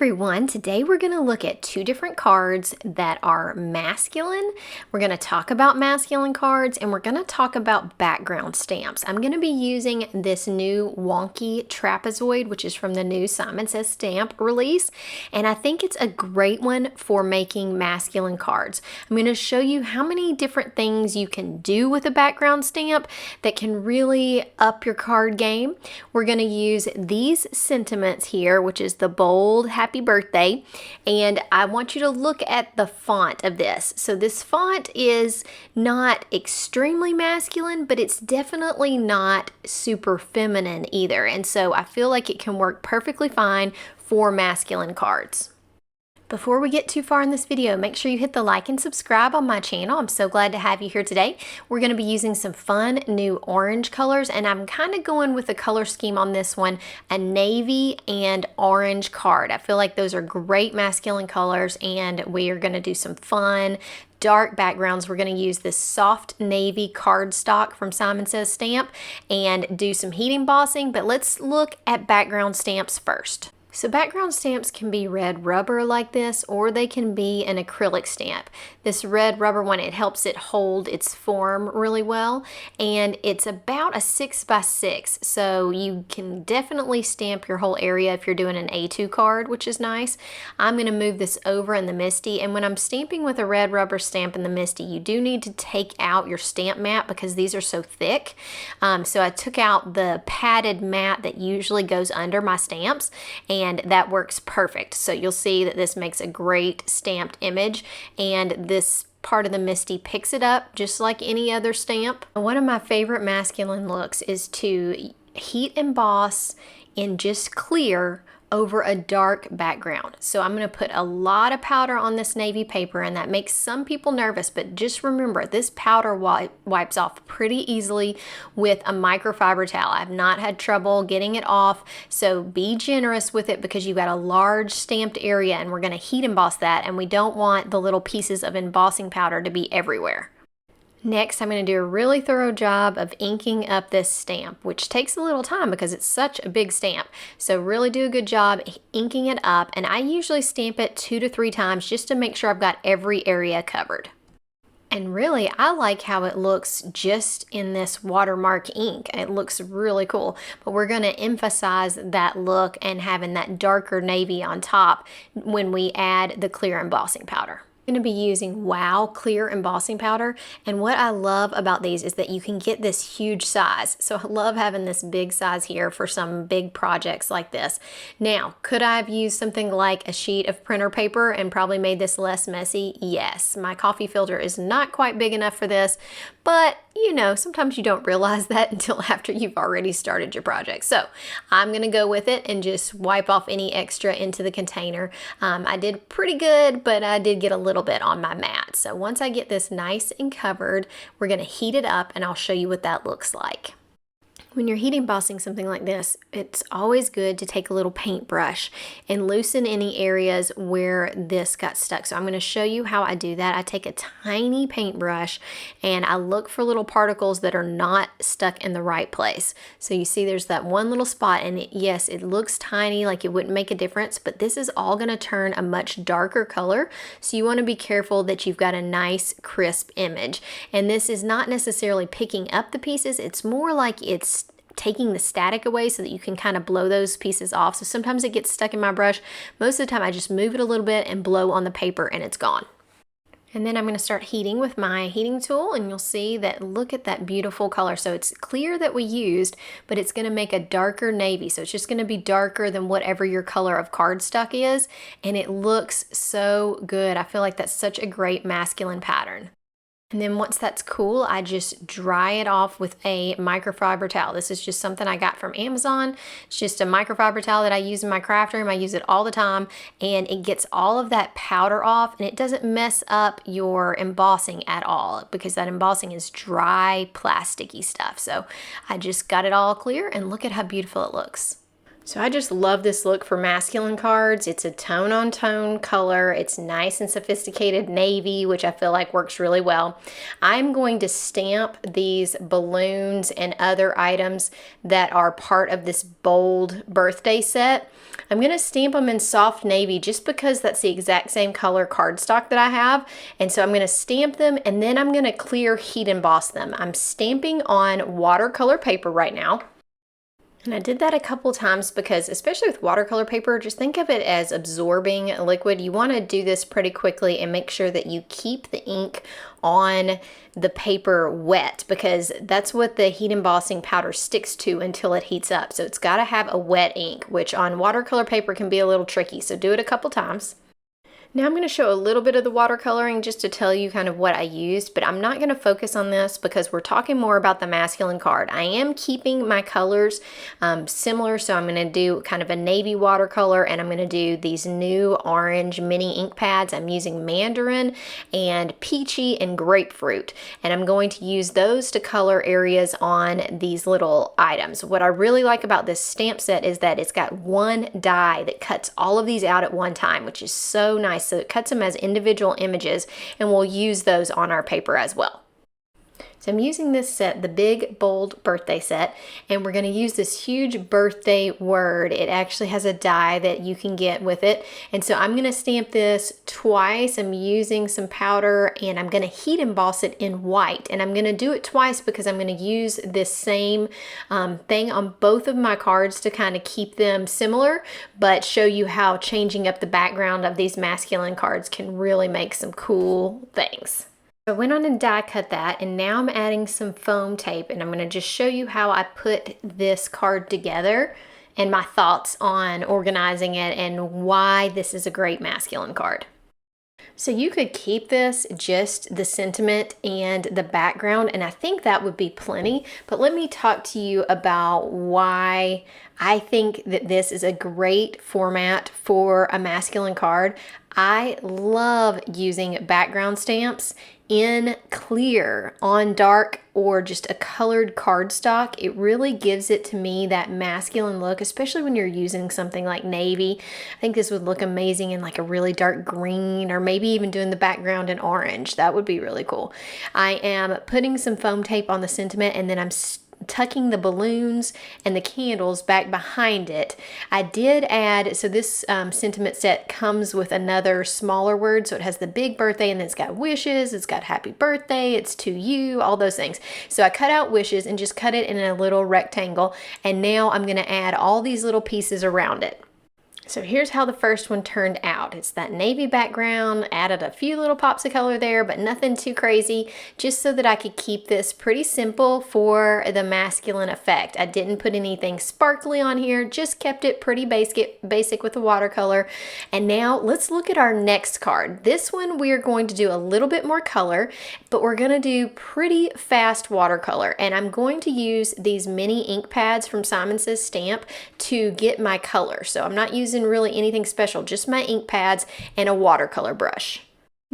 everyone, today we're going to look at two different cards that are masculine. We're going to talk about masculine cards and we're going to talk about background stamps. I'm going to be using this new Wonky Trapezoid, which is from the new Simon Says Stamp release, and I think it's a great one for making masculine cards. I'm going to show you how many different things you can do with a background stamp that can really up your card game. We're going to use these sentiments here, which is the bold happy birthday, and I want you to look at the font of this. So this font is not extremely masculine, but it's definitely not super feminine either, and so I feel like it can work perfectly fine for masculine cards. Before we get too far in this video, make sure you hit the like and subscribe on my channel. I'm so glad to have you here today. We're going to be using some fun new orange colors, and I'm kind of going with the color scheme on this one, a navy and orange card. I feel like those are great masculine colors, and we are going to do some fun dark backgrounds. We're going to use this soft navy cardstock from Simon Says Stamp and do some heat embossing, but let's look at background stamps first. So background stamps can be red rubber like this, or they can be an acrylic stamp. This red rubber one, it helps it hold its form really well, and it's about a 6x6, so you can definitely stamp your whole area if you're doing an A2 card, which is nice. I'm going to move this over in the Misty, and when I'm stamping with a red rubber stamp in the Misty, you do need to take out your stamp mat because these are so thick. So I took out the padded mat that usually goes under my stamps, and that works perfect. So you'll see that this makes a great stamped image, and this part of the Misty picks it up just like any other stamp. One of my favorite masculine looks is to heat emboss in just clear over a dark background. So I'm going to put a lot of powder on this navy paper, and that makes some people nervous, but just remember this powder wipes off pretty easily with a microfiber towel. I've not had trouble getting it off, so be generous with it because you've got a large stamped area and we're going to heat emboss that, and we don't want the little pieces of embossing powder to be everywhere. Next, I'm going to do a really thorough job of inking up this stamp, which takes a little time because it's such a big stamp. So really do a good job inking it up, and I usually stamp it 2 to 3 times just to make sure I've got every area covered. And really, I like how it looks just in this watermark ink. It looks really cool, but we're going to emphasize that look and having that darker navy on top when we add the clear embossing powder. I'm going to be using Wow clear embossing powder, and what I love about these is that you can get this huge size. So I love having this big size here for some big projects like this. Now, could I have used something like a sheet of printer paper and probably made this less messy? Yes, my coffee filter is not quite big enough for this, but you know, sometimes you don't realize that until after you've already started your project. So I'm going to go with it and just wipe off any extra into the container. I did pretty good, but I did get a little bit on my mat. So once I get this nice and covered, we're going to heat it up and I'll show you what that looks like. When you're heat embossing something like this, it's always good to take a little paintbrush and loosen any areas where this got stuck. So I'm going to show you how I do that. I take a tiny paintbrush and I look for little particles that are not stuck in the right place. So you see there's that one little spot, and yes, it looks tiny, like it wouldn't make a difference, but this is all going to turn a much darker color. So you want to be careful that you've got a nice crisp image. And this is not necessarily picking up the pieces, it's more like it's taking the static away so that you can kind of blow those pieces off. So sometimes it gets stuck in my brush. Most of the time I just move it a little bit and blow on the paper and it's gone. And then I'm going to start heating with my heating tool, and you'll see that, look at that beautiful color. So it's clear that we used, but it's going to make a darker navy. So it's just going to be darker than whatever your color of cardstock is, and it looks so good. I feel like that's such a great masculine pattern. And then once that's cool, I just dry it off with a microfiber towel. This is just something I got from Amazon. It's just a microfiber towel that I use in my craft room. I use it all the time, and it gets all of that powder off, and it doesn't mess up your embossing at all because that embossing is dry, plasticky stuff. So I just got it all clear, and look at how beautiful it looks. So I just love this look for masculine cards. It's a tone-on-tone color. It's nice and sophisticated navy, which I feel like works really well. I'm going to stamp these balloons and other items that are part of this bold birthday set. I'm going to stamp them in soft navy just because that's the exact same color cardstock that I have. And so I'm going to stamp them and then I'm going to clear heat emboss them. I'm stamping on watercolor paper right now. And I did that a couple times because, especially with watercolor paper, just think of it as absorbing liquid. You want to do this pretty quickly and make sure that you keep the ink on the paper wet, because that's what the heat embossing powder sticks to until it heats up. So it's got to have a wet ink, which on watercolor paper can be a little tricky. So do it a couple times. Now I'm going to show a little bit of the watercoloring just to tell you kind of what I used, but I'm not going to focus on this because we're talking more about the masculine card. I am keeping my colors similar, so I'm going to do kind of a navy watercolor, and I'm going to do these new orange mini ink pads. I'm using mandarin and peachy and grapefruit, and I'm going to use those to color areas on these little items. What I really like about this stamp set is that it's got one die that cuts all of these out at one time, which is so nice. So it cuts them as individual images, and we'll use those on our paper as well. So I'm using this set, the big bold birthday set, and we're going to use this huge birthday word. It actually has a die that you can get with it. And so I'm going to stamp this twice. I'm using some powder and I'm going to heat emboss it in white. And I'm going to do it twice because I'm going to use this same thing on both of my cards to kind of keep them similar, but show you how changing up the background of these masculine cards can really make some cool things. I went on and die cut that, and now I'm adding some foam tape, and I'm going to just show you how I put this card together and my thoughts on organizing it and why this is a great masculine card. So you could keep this just the sentiment and the background, and I think that would be plenty, but let me talk to you about why I think that this is a great format for a masculine card. I love using background stamps in clear on dark or just a colored cardstock. It really gives it to me that masculine look, especially when you're using something like navy. I think this would look amazing in like a really dark green, or maybe even doing the background in orange. That would be really cool. I am putting some foam tape on the sentiment, and then I'm tucking the balloons and the candles back behind it. I did add, so this sentiment set comes with another smaller word, so it has the big birthday, and then it's got wishes, it's got happy birthday, it's to you, all those things. So I cut out wishes and just cut it in a little rectangle, and now I'm going to add all these little pieces around it. So here's how the first one turned out. It's that navy background, added a few little pops of color there, but nothing too crazy, just so that I could keep this pretty simple for the masculine effect. I didn't put anything sparkly on here, just kept it pretty basic with the watercolor. And now let's look at our next card. This one we are going to do a little bit more color, but we're going to do pretty fast watercolor. And I'm going to use these mini ink pads from Simon Says Stamp to get my color. So I'm not using really anything special, just my ink pads and a watercolor brush.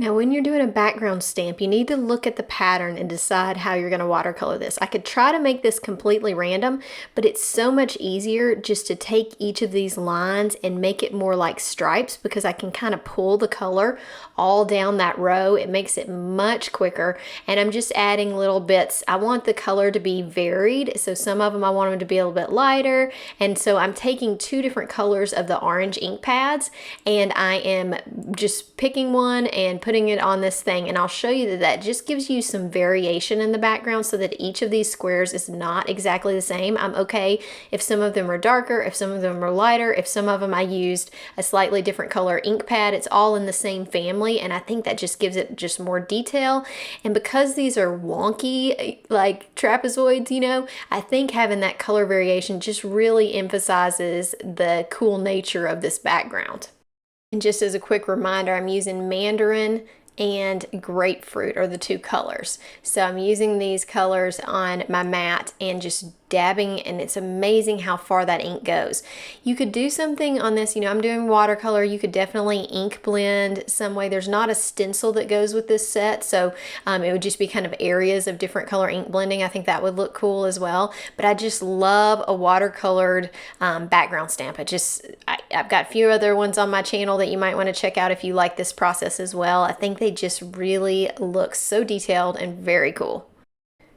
Now, when you're doing a background stamp, you need to look at the pattern and decide how you're going to watercolor this. I could try to make this completely random, but it's so much easier just to take each of these lines and make it more like stripes, because I can kind of pull the color all down that row. It makes it much quicker, and I'm just adding little bits. I want the color to be varied, so some of them I want them to be a little bit lighter, and so I'm taking two different colors of the orange ink pads, and I am just picking one and putting it on this thing, and I'll show you that just gives you some variation in the background so that each of these squares is not exactly the same. I'm okay if some of them are darker, if some of them are lighter, if some of them I used a slightly different color ink pad. It's all in the same family, and I think that just gives it just more detail. And because these are wonky, like trapezoids, you know, I think having that color variation just really emphasizes the cool nature of this background. And just as a quick reminder, I'm using mandarin and grapefruit are the two colors. So I'm using these colors on my mat and just dabbing, and it's amazing how far that ink goes. You could do something on this, you know, I'm doing watercolor. You could definitely ink blend some way. There's not a stencil that goes with this set, so it would just be kind of areas of different color ink blending. I think that would look cool as well, but I just love a watercolored background stamp. I've got a few other ones on my channel that you might want to check out if you like this process as well. I think they just really look so detailed and very cool.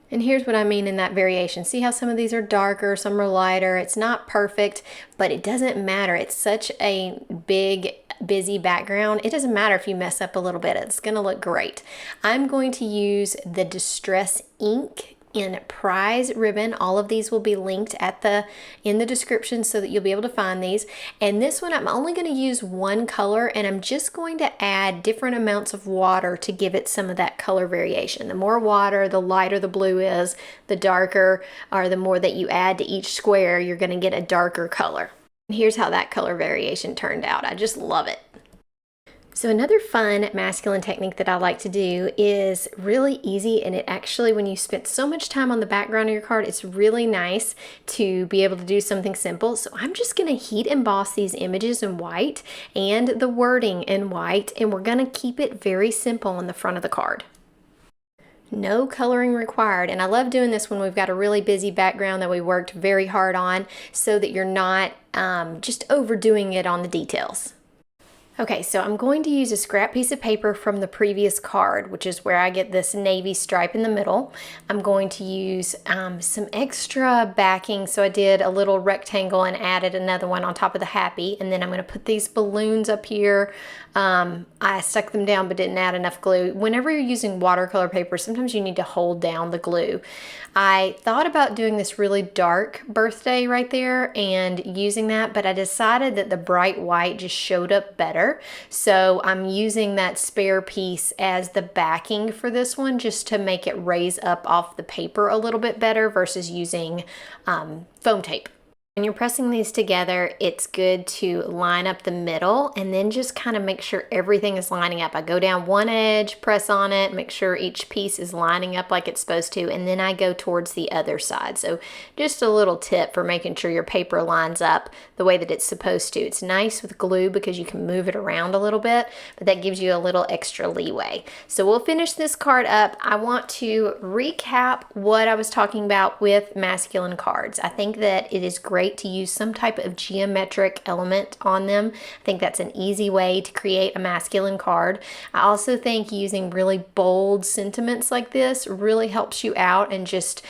And here's what I mean in that variation. See how some of these are darker, some are lighter. It's not perfect, but it doesn't matter. It's such a big, busy background. It doesn't matter if you mess up a little bit. It's gonna look great. I'm going to use the Distress ink in Prize ribbon. All of these will be linked in the description so that you'll be able to find these. And this one, I'm only going to use one color, and I'm just going to add different amounts of water to give it some of that color variation. The more water, the lighter the blue is, the darker, or the more that you add to each square, you're going to get a darker color. And here's how that color variation turned out. I just love it. So another fun masculine technique that I like to do is really easy, and it actually, when you spend so much time on the background of your card, it's really nice to be able to do something simple. So I'm just going to heat emboss these images in white and the wording in white, and we're going to keep it very simple on the front of the card. No coloring required, and I love doing this when we've got a really busy background that we worked very hard on, so that you're not just overdoing it on the details. Okay, so I'm going to use a scrap piece of paper from the previous card, which is where I get this navy stripe in the middle. I'm going to use some extra backing, so I did a little rectangle and added another one on top of the happy, and then I'm going to put these balloons up here. I stuck them down but didn't add enough glue. Whenever you're using watercolor paper, sometimes you need to hold down the glue. I thought about doing this really dark birthday right there and using that, but I decided that the bright white just showed up better. So I'm using that spare piece as the backing for this one, just to make it raise up off the paper a little bit better versus using foam tape. When you're pressing these together, it's good to line up the middle and then just kind of make sure everything is lining up. I go down one edge, press on it, make sure each piece is lining up like it's supposed to, and then I go towards the other side. So just a little tip for making sure your paper lines up the way that it's supposed to. It's nice with glue because you can move it around a little bit, but that gives you a little extra leeway. So we'll finish this card up. I want to recap what I was talking about with masculine cards. I think that it is great to use some type of geometric element on them. I think that's an easy way to create a masculine card. I also think using really bold sentiments like this really helps you out and just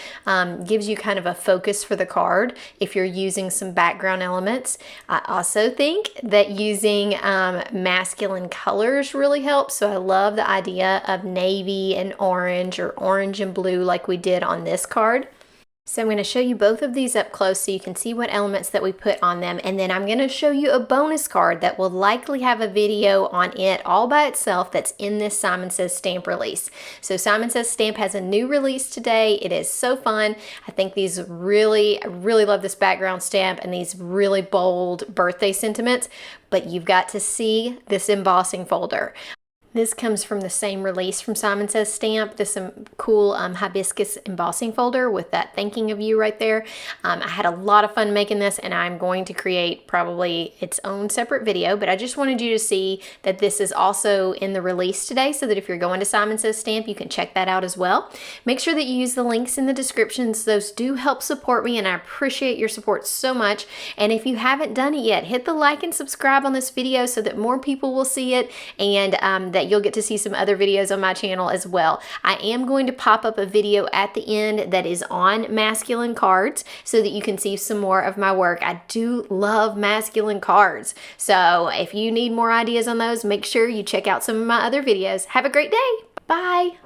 gives you kind of a focus for the card if you're using some background elements. I also think that using masculine colors really helps. So I love the idea of navy and orange, or orange and blue like we did on this card. So I'm going to show you both of these up close so you can see what elements that we put on them, and then I'm going to show you a bonus card that will likely have a video on it all by itself that's in this Simon Says Stamp release. So Simon Says Stamp has a new release today. It is so fun. I think I really love this background stamp and these really bold birthday sentiments, but you've got to see this embossing folder. This comes from the same release from Simon Says Stamp. This cool hibiscus embossing folder with that thanking of you right there. I had a lot of fun making this, and I'm going to create probably its own separate video, but I just wanted you to see that this is also in the release today, so that if you're going to Simon Says Stamp, you can check that out as well. Make sure that you use the links in the descriptions. Those do help support me, and I appreciate your support so much. And if you haven't done it yet, hit the like and subscribe on this video so that more people will see it, and that you'll get to see some other videos on my channel as well. I am going to pop up a video at the end that is on masculine cards so that you can see some more of my work. I do love masculine cards. So if you need more ideas on those, make sure you check out some of my other videos. Have a great day. Bye.